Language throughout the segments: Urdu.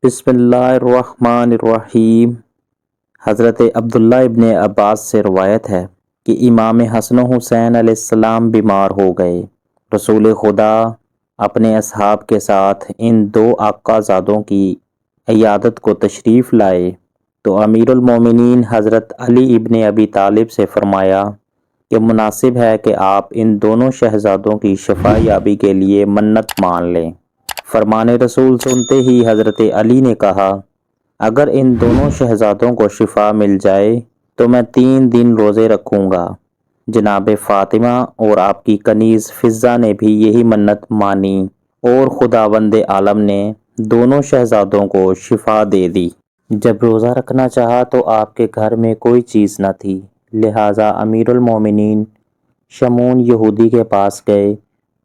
بسم اللہ الرحمن الرحیم۔ حضرت عبداللہ ابن عباس سے روایت ہے کہ امام حسن و حسین علیہ السلام بیمار ہو گئے۔ رسول خدا اپنے اصحاب کے ساتھ ان دو آقا زادوں کی عیادت کو تشریف لائے تو امیر المومنین حضرت علی ابن ابی طالب سے فرمایا کہ مناسب ہے کہ آپ ان دونوں شہزادوں کی شفا یابی کے لیے منت مان لیں۔ فرمان رسول سنتے ہی حضرت علی نے کہا، اگر ان دونوں شہزادوں کو شفا مل جائے تو میں 3 دن روزے رکھوں گا۔ جناب فاطمہ اور آپ کی کنیز فضہ نے بھی یہی منت مانی اور خداوند عالم نے دونوں شہزادوں کو شفا دے دی۔ جب روزہ رکھنا چاہا تو آپ کے گھر میں کوئی چیز نہ تھی، لہٰذا امیر المومنین شمعون یہودی کے پاس گئے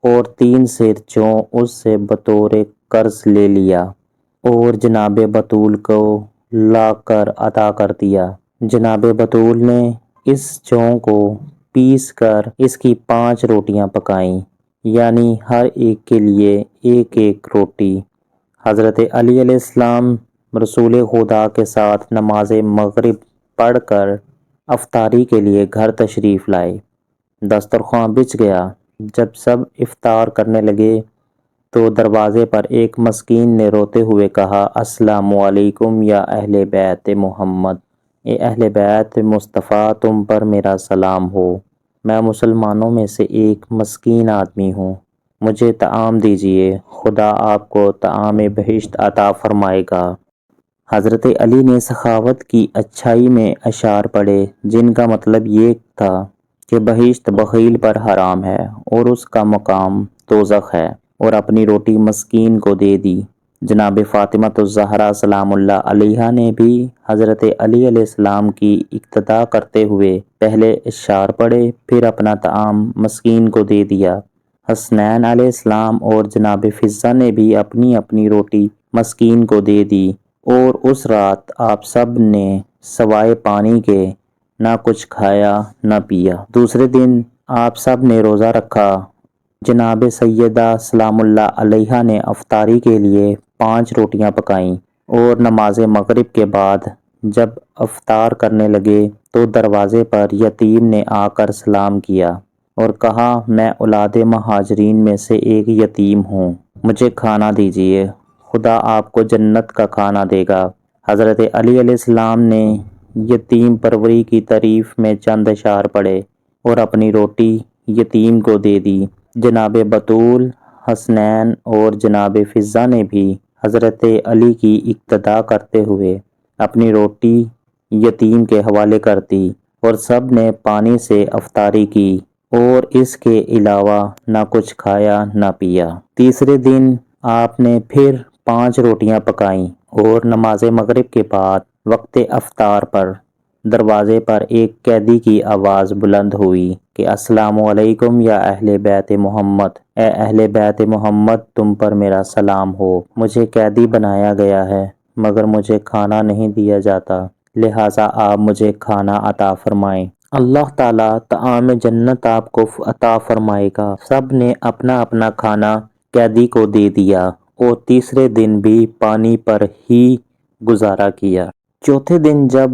اور 3 سیر چوں اس سے بطور قرض لے لیا اور جناب بطول کو لا کر عطا کر دیا۔ جناب بطول نے اس جوں کو پیس کر اس کی 5 روٹیاں پکائیں، یعنی ہر ایک کے لیے 1 روٹی۔ حضرت علی علیہ السلام رسول خدا کے ساتھ نماز مغرب پڑھ کر افطاری کے لیے گھر تشریف لائے۔ دسترخواں بچھ گیا۔ جب سب افطار کرنے لگے تو دروازے پر ایک مسکین نے روتے ہوئے کہا، السلام علیکم یا اہل بیت محمد، اے اہل بیت مصطفیٰ، تم پر میرا سلام ہو، میں مسلمانوں میں سے ایک مسکین آدمی ہوں، مجھے طعام دیجیے، خدا آپ کو طعام بہشت عطا فرمائے گا۔ حضرت علی نے سخاوت کی اچھائی میں اشعار پڑھے جن کا مطلب یہ تھا کہ بہشت بخیل پر حرام ہے اور اس کا مقام دوزخ ہے، اور اپنی روٹی مسکین کو دے دی۔ جناب فاطمہ الزہرا سلام اللہ علیہا نے بھی حضرت علی علیہ السلام کی اقتداء کرتے ہوئے پہلے اشعار پڑھے، پھر اپنا طعام مسکین کو دے دیا۔ حسنین علیہ السلام اور جناب فضہ نے بھی اپنی اپنی روٹی مسکین کو دے دی، اور اس رات آپ سب نے سوائے پانی کے نہ کچھ کھایا نہ پیا۔ دوسرے دن آپ سب نے روزہ رکھا۔ جناب سیدہ سلام اللہ علیہا نے افطاری کے لیے 5 روٹیاں پکائیں اور نماز مغرب کے بعد جب افطار کرنے لگے تو دروازے پر یتیم نے آ کر سلام کیا اور کہا، میں اولاد مہاجرین میں سے ایک یتیم ہوں، مجھے کھانا دیجیے، خدا آپ کو جنت کا کھانا دے گا۔ حضرت علی علیہ السلام نے یتیم پروری کی تعریف میں چند اشعار پڑھے اور اپنی روٹی یتیم کو دے دی۔ جناب بطول، حسنین اور جناب فضہ نے بھی حضرت علی کی اقتداء کرتے ہوئے اپنی روٹی یتیم کے حوالے کر دی اور سب نے پانی سے افطاری کی اور اس کے علاوہ نہ کچھ کھایا نہ پیا۔ تیسرے دن آپ نے پھر 5 روٹیاں پکائیں اور نماز مغرب کے بعد وقت افطار پر دروازے پر ایک قیدی کی آواز بلند ہوئی کہ السلام علیکم یا اہل بیت محمد، اے اہل بیت محمد، تم پر میرا سلام ہو، مجھے قیدی بنایا گیا ہے مگر مجھے کھانا نہیں دیا جاتا، لہٰذا آپ مجھے کھانا عطا فرمائیں، اللہ تعالیٰ طعام جنت آپ کو عطا فرمائے گا۔ سب نے اپنا اپنا کھانا قیدی کو دے دیا اور تیسرے دن بھی پانی پر ہی گزارا کیا۔ چوتھے دن جب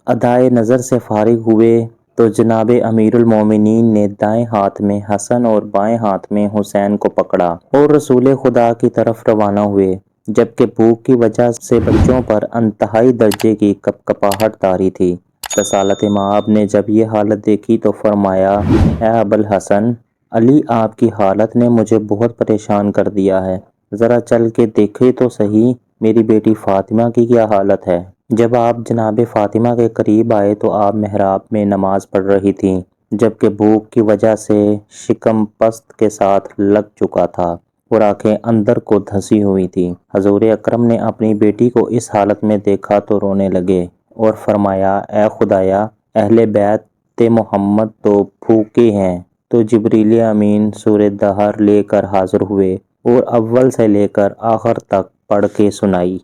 ادائے نظر سے فارغ ہوئے تو جناب امیر المومنین نے دائیں ہاتھ میں حسن اور بائیں ہاتھ میں حسین کو پکڑا اور رسول خدا کی طرف روانہ ہوئے، جبکہ بھوک کی وجہ سے بچوں پر انتہائی درجے کی کپکپاہٹ طاری تھی۔ رسالت مآب نے جب یہ حالت دیکھی تو فرمایا، اے ابوالحسن، علی آپ کی حالت نے مجھے بہت پریشان کر دیا ہے، ذرا چل کے دیکھے تو صحیح میری بیٹی فاطمہ کی کیا حالت ہے۔ جب آپ جناب فاطمہ کے قریب آئے تو آپ محراب میں نماز پڑھ رہی تھیں، جبکہ بھوک کی وجہ سے شکم پست کے ساتھ لگ چکا تھا اور آنکھیں اندر کو دھسی ہوئی تھیں۔ حضور اکرم نے اپنی بیٹی کو اس حالت میں دیکھا تو رونے لگے اور فرمایا، اے خدایا، اہل بیت محمد تو بھوکے ہیں۔ تو جبریل امین سورہ دہر لے کر حاضر ہوئے اور اول سے لے کر آخر تک پڑھ کے سنائی۔